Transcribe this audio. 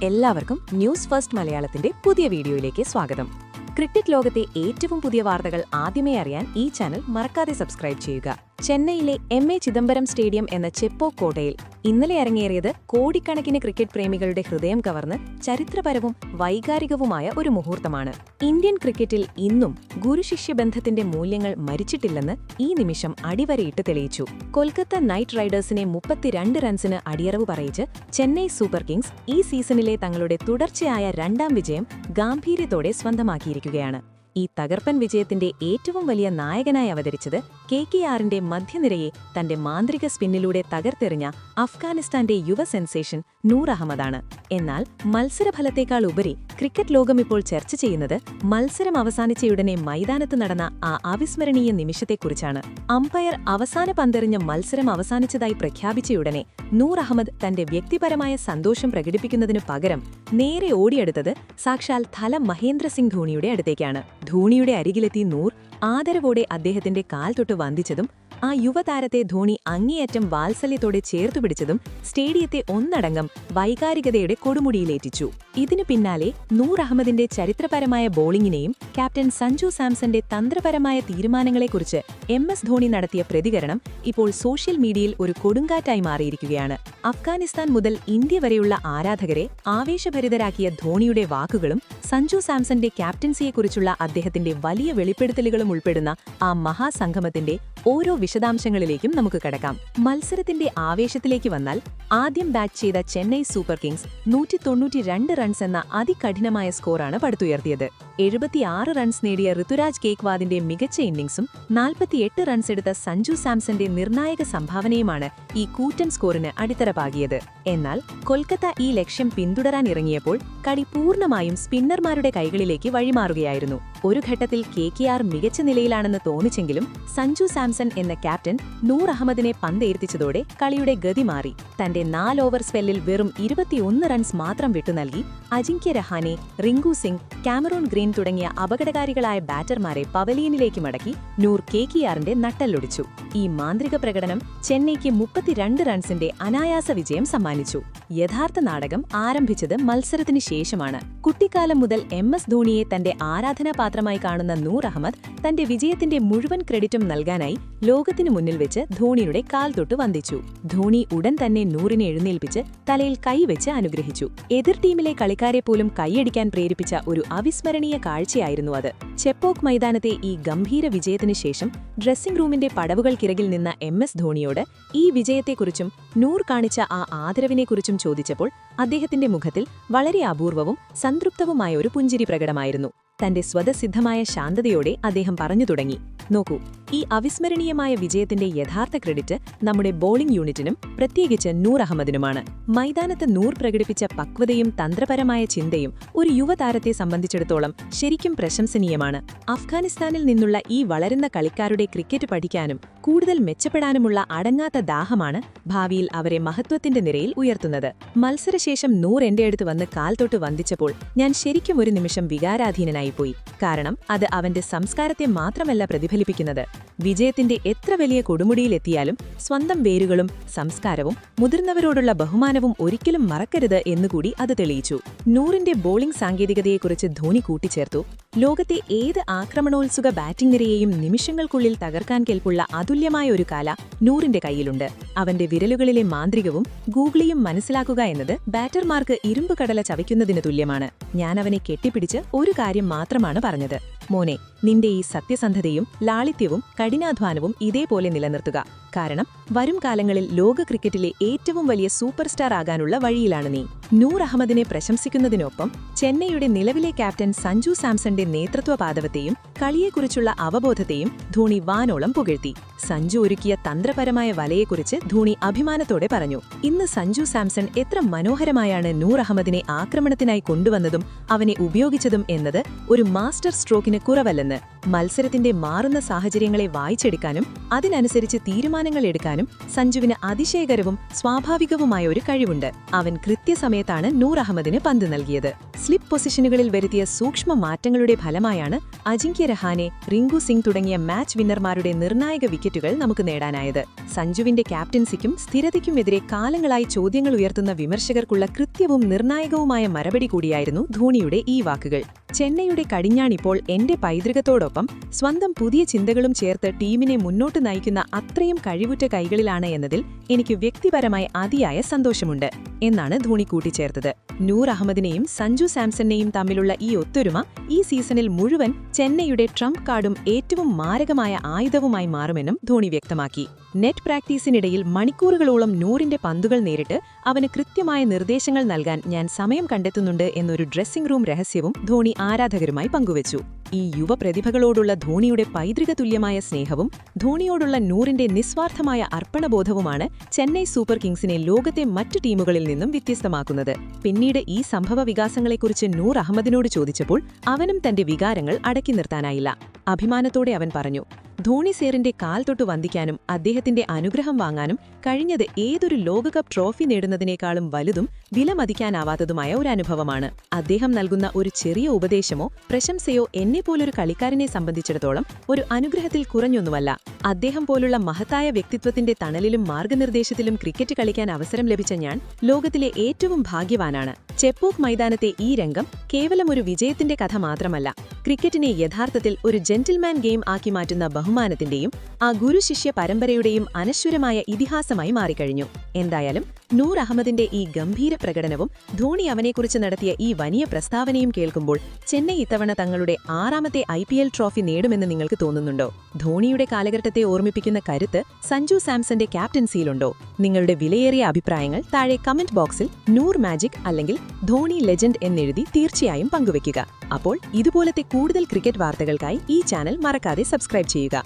എല്ലാവർക്കും news first മലയാളത്തിന്റെ പുതിയ വീഡിയോയിലേക്ക് സ്വാഗതം. ക്രിക്കറ്റ് ലോകത്തെ ഏറ്റവും പുതിയ വാർത്തകൾ ആദ്യമേ അറിയാൻ ഈ ചാനൽ മറക്കാതെ സബ്സ്ക്രൈബ് ചെയ്യുക. ചെന്നൈയിലെ എം.എ. ചിദംബരം സ്റ്റേഡിയം എന്ന ചെപ്പോക്ക് കോട്ടയിൽ ഇന്നലെ അരങ്ങേറിയത് കോടിക്കണക്കിന് ക്രിക്കറ്റ് പ്രേമികളുടെ ഹൃദയം കവർന്ന് ചരിത്രപരവും വൈകാരികവുമായ ഒരു മുഹൂർത്തമാണ്. ഇന്ത്യൻ ക്രിക്കറ്റിൽ ഇന്നും ഗുരുശിഷ്യബന്ധത്തിന്റെ മൂല്യങ്ങൾ മരിച്ചിട്ടില്ലെന്ന് ഈ നിമിഷം അടിവരയിട്ട് തെളിയിച്ചു. കൊൽക്കത്ത നൈറ്റ് റൈഡേഴ്സിനെ 32 റൺസിന് അടിയറവ് പറയിച്ച് ചെന്നൈ സൂപ്പർ കിങ്സ് ഈ സീസണിലെ തങ്ങളുടെ തുടർച്ചയായ രണ്ടാം വിജയം ഗാംഭീര്യത്തോടെ സ്വന്തമാക്കിയിരിക്കുകയാണ്. ഈ തകർപ്പൻ വിജയത്തിന്റെ ഏറ്റവും വലിയ നായകനായി അവതരിച്ചത് കെ.കെ.ആറിന്റെ മധ്യനിരയെ തന്റെ മാന്ത്രിക സ്പിന്നിലൂടെ തകർത്തെറിഞ്ഞ അഫ്ഗാനിസ്ഥാന്റെ യുവ സെൻസേഷൻ നൂർ അഹമ്മദാണ്. എന്നാൽ മത്സരഫലത്തേക്കാൾ ഉപരി ക്രിക്കറ്റ് ലോകം ഇപ്പോൾ ചർച്ച ചെയ്യുന്നത് മത്സരം അവസാനിച്ചയുടനെ മൈതാനത്ത് നടന്ന ആ അവിസ്മരണീയ നിമിഷത്തെക്കുറിച്ചാണ്. അമ്പയർ അവസാന പന്തെറിഞ്ഞ് മത്സരം അവസാനിച്ചതായി പ്രഖ്യാപിച്ചയുടനെ നൂർ അഹമ്മദ് തന്റെ വ്യക്തിപരമായ സന്തോഷം പ്രകടിപ്പിക്കുന്നതിനു പകരം നേരെ ഓടിയെടുത്തത് സാക്ഷാൽ ഥല മഹേന്ദ്ര സിംഗ് ധോണിയുടെ അടുത്തേക്കാണ്. ധോണിയുടെ അരികിലെത്തി നൂർ ആദരവോടെ അദ്ദേഹത്തിന്റെ കാൽ തൊട്ട് വന്ദിച്ചതും ആ യുവതാരത്തെ ധോണി അങ്ങേയറ്റം വാത്സല്യത്തോടെ ചേർത്തുപിടിച്ചതും സ്റ്റേഡിയത്തെ ഒന്നടങ്കം വൈകാരികതയുടെ കൊടുമുടിയിലേറ്റിച്ചു. ഇതിനു പിന്നാലെ നൂർ അഹമ്മദിന്റെ ചരിത്രപരമായ ബോളിംഗിനെയും ക്യാപ്റ്റൻ സഞ്ജു സാംസന്റെ തന്ത്രപരമായ തീരുമാനങ്ങളെക്കുറിച്ച് എം.എസ്. ധോണി നടത്തിയ പ്രതികരണം ഇപ്പോൾ സോഷ്യൽ മീഡിയയിൽ ഒരു കൊടുങ്കാറ്റായി മാറിയിരിക്കുകയാണ്. അഫ്ഗാനിസ്ഥാൻ മുതൽ ഇന്ത്യ വരെയുള്ള ആരാധകരെ ആവേശഭരിതരാക്കിയ ധോണിയുടെ വാക്കുകളും സഞ്ജു സാംസന്റെ ക്യാപ്റ്റൻസിയെക്കുറിച്ചുള്ള അദ്ദേഹത്തിന്റെ വലിയ വെളിപ്പെടുത്തലുകളും ഉൾപ്പെടുന്ന ആ മഹാസംഗമത്തിന്റെ ഓരോ വിശദാംശങ്ങളിലേക്കും നമുക്ക് കടക്കാം. മത്സരത്തിന്റെ ആവേശത്തിലേക്ക് വന്നാൽ ആദ്യം ബാറ്റ് ചെയ്ത ചെന്നൈ സൂപ്പർ കിങ്സ് 192 റൺസ് എന്ന അതികഠിനമായ സ്കോറാണ് പടുത്തുയർത്തിയത്. 76 റൺസ് നേടിയ ഋതുരാജ് ഗേക്വാദിന്റെ മികച്ച ഇന്നിംഗ്സും 48 റൺസ് എടുത്ത സഞ്ജു സാംസന്റെ നിർണായക സംഭാവനയുമാണ് ഈ കൂറ്റൻ സ്കോറിന് അടിത്തറ പാകിയത്. എന്നാൽ കൊൽക്കത്ത ഈ ലക്ഷ്യം പിന്തുടരാൻ ഇറങ്ങിയപ്പോൾ കളി പൂർണ്ണമായും സ്പിന്നർമാരുടെ കൈകളിലേക്ക് വഴിമാറുകയായിരുന്നു. ഒരു ഘട്ടത്തിൽ കെ.കെ.ആർ മികച്ച നിലയിലാണെന്ന് തോന്നിച്ചെങ്കിലും സഞ്ജു സാംസൺ എന്ന ക്യാപ്റ്റൻ നൂർ അഹമ്മദിനെ പന്തെത്തിച്ചതോടെ കളിയുടെ ഗതി മാറി. തന്റെ 4 ഓവർ സ്പെല്ലിൽ വെറും 21 റൺസ് മാത്രം വിട്ടുനൽകി അജിങ്ക്യ രഹാനെ, റിങ്കു സിംഗ്, കാമറൂൺ ഗ്രീൻ തുടങ്ങിയ അപകടകാരികളായ ബാറ്റർമാരെ പവലിയനിലേക്ക് മടക്കി നൂർ കെ.കെ.ആറിന്റെ നട്ടെല്ലൊടിച്ചു. ഈ മാന്ത്രിക പ്രകടനം ചെന്നൈക്ക് 32 റൺസിന്റെ അനായാസ വിജയം സമ്മാനിച്ചു. യഥാർത്ഥ നാടകം ആരംഭിച്ചത് മത്സരത്തിന് ശേഷമാണ്. കുട്ടിക്കാലം മുതൽ എം.എസ്. ധോണിയെ തന്റെ ആരാധനാപാത്രമായി കാണുന്ന നൂർ അഹമ്മദ് തന്റെ വിജയത്തിന്റെ മുഴുവൻ ക്രെഡിറ്റും നൽകാനായി ലോകത്തിനു മുന്നിൽ വെച്ച് ധോണിയുടെ കാൽ തൊട്ട് വന്ദിച്ചു. ധോണി ഉടൻ തന്നെ നൂറിനെ എഴുന്നേൽപ്പിച്ച് തലയിൽ കൈവച്ച് അനുഗ്രഹിച്ചു. എതിർ ടീമിലെ കളിക്കാരെ പോലും കൈയടിക്കാൻ പ്രേരിപ്പിച്ച ഒരു അവിസ്മരണീയ കാഴ്ചയായിരുന്നു അത്. ചെപ്പോക്ക് മൈതാനത്തെ ഈ ഗംഭീര വിജയത്തിനു ശേഷം ഡ്രസ്സിംഗ് റൂമിന്റെ പടവുകൾക്കിറകിൽ നിന്ന എം.എസ്. ധോണിയോട് ഈ വിജയത്തെക്കുറിച്ചും നൂർ കാണിച്ച ആ ആദരവിനെക്കുറിച്ചും ചോദിച്ചപ്പോൾ അദ്ദേഹത്തിന്റെ മുഖത്തിൽ വളരെ അപൂർവവും സംതൃപ്തവുമായ ഒരു പുഞ്ചിരി പ്രകടമായിരുന്നു. തന്റെ സ്വതസിദ്ധമായ ശാന്തതയോടെ അദ്ദേഹം പറഞ്ഞു തുടങ്ങി, നോക്കൂ, ഈ അവിസ്മരണീയമായ വിജയത്തിന്റെ യഥാർത്ഥ ക്രെഡിറ്റ് നമ്മുടെ ബോളിംഗ് യൂണിറ്റിനും പ്രത്യേകിച്ച് നൂർ അഹമ്മദിനുമാണ്. മൈതാനത്ത് നൂർ പ്രകടിപ്പിച്ച പക്വതയും തന്ത്രപരമായ ചിന്തയും ഒരു യുവതാരത്തെ സംബന്ധിച്ചിടത്തോളം ശരിക്കും പ്രശംസനീയമാണ്. അഫ്ഗാനിസ്ഥാനിൽ നിന്നുള്ള ഈ വളരുന്ന കളിക്കാരുടെ ക്രിക്കറ്റ് പഠിക്കാനും കൂടുതൽ മെച്ചപ്പെടാനുമുള്ള അടങ്ങാത്ത ദാഹമാണ് ഭാവിയിൽ അവരെ മഹത്വത്തിന്റെ നിരയിൽ ഉയർത്തുന്നത്. മത്സരശേഷം നൂർ എന്റെ അടുത്ത് വന്ന് കാൽ തൊട്ട് വന്ദിച്ചപ്പോൾ ഞാൻ ശരിക്കും ഒരു നിമിഷം വികാരാധീനനായിപ്പോയി. കാരണം അത് അവന്റെ സംസ്കാരത്തെ മാത്രമല്ല പ്രതിഫലിപ്പിക്കുന്നത്. വിജയത്തിന്റെ എത്ര വലിയ കൊടുമുടിയിലെത്തിയാലും സ്വന്തം വേരുകളും സംസ്കാരവും മുതിർന്നവരോടുള്ള ബഹുമാനവും ഒരിക്കലും മറക്കരുത് എന്നുകൂടി അത് തെളിയിച്ചു. നൂറിന്റെ ബോളിംഗ് സാങ്കേതികതയെക്കുറിച്ച് ധോണി കൂട്ടിച്ചേർത്തു, ലോകത്തെ ഏത് ആക്രമണോത്സുക ബാറ്റിംഗ് നിരയെയും നിമിഷങ്ങൾക്കുള്ളിൽ തകർക്കാൻ കെൽപ്പുള്ള അതുല്യമായ ഒരു കല നൂറിന്റെ കയ്യിലുണ്ട്. അവന്റെ വിരലുകളിലെ മാന്ത്രികവും ഗൂഗിളിയും മനസ്സിലാക്കുക എന്നത് ബാറ്റർമാർക്ക് ഇരുമ്പ് കടല ചവയ്ക്കുന്നതിന് തുല്യമാണ്. ഞാൻ അവനെ കെട്ടിപ്പിടിച്ച് ഒരു കാര്യം മാത്രമാണ് പറഞ്ഞത്, മോനെ, നിന്റെ ഈ സത്യസന്ധതയും ലാളിത്യവും കഠിനാധ്വാനവും ഇതേപോലെ നിലനിർത്തുക. കാരണം വരും കാലങ്ങളിൽ ലോക ക്രിക്കറ്റിലെ ഏറ്റവും വലിയ സൂപ്പർ സ്റ്റാർ ആകാനുള്ള വഴിയിലാണ് നീ. നൂർ അഹമ്മദിനെ പ്രശംസിക്കുന്നതിനൊപ്പം ചെന്നൈയുടെ നിലവിലെ ക്യാപ്റ്റൻ സഞ്ജു സാംസന്റെ നേതൃത്വ പാടവത്തെയും കളിയെക്കുറിച്ചുള്ള അവബോധത്തെയും ധോണി വാനോളം പുകഴ്ത്തി. സഞ്ജു ഒരുക്കിയ തന്ത്രപരമായ വലയെക്കുറിച്ച് ധോണി അഭിമാനത്തോടെ പറഞ്ഞു, ഇന്ന് സഞ്ജു സാംസൺ എത്ര മനോഹരമായാണ് നൂർ അഹമ്മദിനെ ആക്രമണത്തിനായി കൊണ്ടുവന്നതും അവനെ ഉപയോഗിച്ചതും എന്നത് ഒരു മാസ്റ്റർ സ്ട്രോക്കിന് കുറവല്ലെന്ന്. മത്സരത്തിന്റെ മാറുന്ന സാഹചര്യങ്ങളെ വായിച്ചെടുക്കാനും അതിനനുസരിച്ച് തീരുമാനങ്ങൾ എടുക്കാനും സഞ്ജുവിന് അതിശയകരവും സ്വാഭാവികവുമായ ഒരു കഴിവുണ്ട്. അവൻ കൃത്യസമയത്താണ് നൂർ അഹമ്മദിന് പന്ത് നൽകിയത്. സ്ലിപ്പ് പൊസിഷനുകളിൽ വരുത്തിയ സൂക്ഷ്മ മാറ്റങ്ങളുടെ ഫലമായാണ് അജിങ്ക്യ രഹാനെ, റിങ്കു സിംഗ് തുടങ്ങിയ മാച്ച് വിന്നർമാരുടെ നിർണായക വിക്കറ്റുകൾ നമുക്ക് നേടാനായത്. സഞ്ജുവിന്റെ ക്യാപ്റ്റൻസിക്കും സ്ഥിരതയ്ക്കുമെതിരെ കാലങ്ങളായി ചോദ്യങ്ങൾ ഉയർത്തുന്ന വിമർശകർക്കുള്ള കൃത്യവും നിർണായകവുമായ മറുപടി കൂടിയായിരുന്നു ധോണിയുടെ ഈ വാക്കുകൾ. ചെന്നൈയുടെ കടിഞ്ഞാണിപ്പോൾ എന്റെ പൈതൃകത്തോടൊപ്പം സ്വന്തം പുതിയ ചിന്തകളും ചേർത്ത് ടീമിനെ മുന്നോട്ട് നയിക്കുന്ന അത്രയും കഴിവുറ്റ കൈകളിലാണ് എന്നതിൽ എനിക്ക് വ്യക്തിപരമായി അതിയായ സന്തോഷമുണ്ട് എന്നാണ് ധോണി കൂട്ടിച്ചേർത്തത്. നൂർ അഹമ്മദിനെയും സഞ്ജു സാംസണെയും തമ്മിലുള്ള ഈ ഒത്തൊരുമ ഈ സീസണിൽ മുഴുവൻ ചെന്നൈയുടെ ട്രംപ് കാർഡും ഏറ്റവും മാരകമായ ആയുധവുമായി മാറുമെന്നും ധോണി വ്യക്തമാക്കി. നെറ്റ് പ്രാക്ടീസിനിടയിൽ മണിക്കൂറുകളോളം നൂറിന്റെ പന്തുകൾ നേരിട്ട് അവന് കൃത്യമായ നിർദ്ദേശങ്ങൾ നൽകാൻ ഞാൻ സമയം കണ്ടെത്തുന്നുണ്ട് എന്നൊരു ഡ്രസ്സിംഗ് റൂം രഹസ്യവും ധോണി ആരാധകരുമായി പങ്കുവച്ചു. ഈ യുവപ്രതിഭകളോടുള്ള ധോണിയുടെ പൈതൃക തുല്യമായ സ്നേഹവും ധോണിയോടുള്ള നൂറിന്റെ നിസ്വാർത്ഥമായ അർപ്പണബോധവുമാണ് ചെന്നൈ സൂപ്പർ കിങ്സിനെ ലോകത്തെ മറ്റു ടീമുകളിൽ നിന്നും വ്യത്യസ്തമാക്കുന്നത്. പിന്നീട് ഈ സംഭവ വികാസങ്ങളെക്കുറിച്ച് നൂർ അഹമ്മദിനോട് ചോദിച്ചപ്പോൾ അവനും തന്റെ വികാരങ്ങൾ അടക്കി നിർത്താനായില്ല. അഭിമാനത്തോടെ അവൻ പറഞ്ഞു, ധോണി സേറിന്റെ കാൽ തൊട്ടു വന്ദിക്കാനും അദ്ദേഹത്തിന്റെ അനുഗ്രഹം വാങ്ങാനും കഴിഞ്ഞത് ഏതൊരു ലോകകപ്പ് ട്രോഫി നേടുന്നതിനേക്കാളും വലുതും വിലമതിക്കാനാവാത്തതുമായ ഒരു അനുഭവമാണ്. അദ്ദേഹം നൽകുന്ന ഒരു ചെറിയ ഉപദേശമോ പ്രശംസയോ എന്നെപ്പോലൊരു കളിക്കാരനെ സംബന്ധിച്ചിടത്തോളം ഒരു അനുഗ്രഹത്തിൽ കുറഞ്ഞൊന്നുമല്ല. അദ്ദേഹം പോലുള്ള മഹത്തായ വ്യക്തിത്വത്തിന്റെ തണലിലും മാർഗനിർദ്ദേശത്തിലും ക്രിക്കറ്റ് കളിക്കാൻ അവസരം ലഭിച്ച ഞാൻ ലോകത്തിലെ ഏറ്റവും ഭാഗ്യവാനാണ്. ചെപ്പോക്ക് മൈതാനത്തെ ഈ രംഗം കേവലം ഒരു വിജയത്തിന്റെ കഥ മാത്രമല്ല, ക്രിക്കറ്റിനെ യഥാർത്ഥത്തിൽ ഒരു ജെന്റിൽമാൻ ഗെയിം ആക്കി മാറ്റുന്ന ബഹുമാനത്തിന്റെയും ആ ഗുരുശിഷ്യ പരമ്പരയുടെയും അനശ്വരമായ ഇതിഹാസമായി മാറിക്കഴിഞ്ഞു. എന്തായാലും നൂർ അഹമ്മദിന്റെ ഈ ഗംഭീര പ്രകടനവും ധോണി അവനെക്കുറിച്ച് നടത്തിയ ഈ വലിയ പ്രസ്താവനയും കേൾക്കുമ്പോൾ ചെന്നൈ ഇത്തവണ തങ്ങളുടെ 6ാമത്തെ IPL ട്രോഫി നേടുമെന്ന് നിങ്ങൾക്ക് തോന്നുന്നുണ്ടോ? ധോണിയുടെ കാലഘട്ടത്തെ ഓർമ്മിപ്പിക്കുന്ന കരുത്ത് സഞ്ജു സാംസന്റെ ക്യാപ്റ്റൻസിയിലുണ്ടോ? നിങ്ങളുടെ വിലയേറിയ അഭിപ്രായങ്ങൾ താഴെ കമന്റ് ബോക്സിൽ നൂർ മാജിക് അല്ലെങ്കിൽ ധോണി ലെജൻഡ് എന്നെഴുതി തീർച്ചയായും പങ്കുവയ്ക്കുക. അപ്പോൾ ഇതുപോലത്തെ കൂടുതൽ ക്രിക്കറ്റ് വാർത്തകൾക്കായി ഈ ചാനൽ മറക്കാതെ സബ്സ്ക്രൈബ് ചെയ്യുക.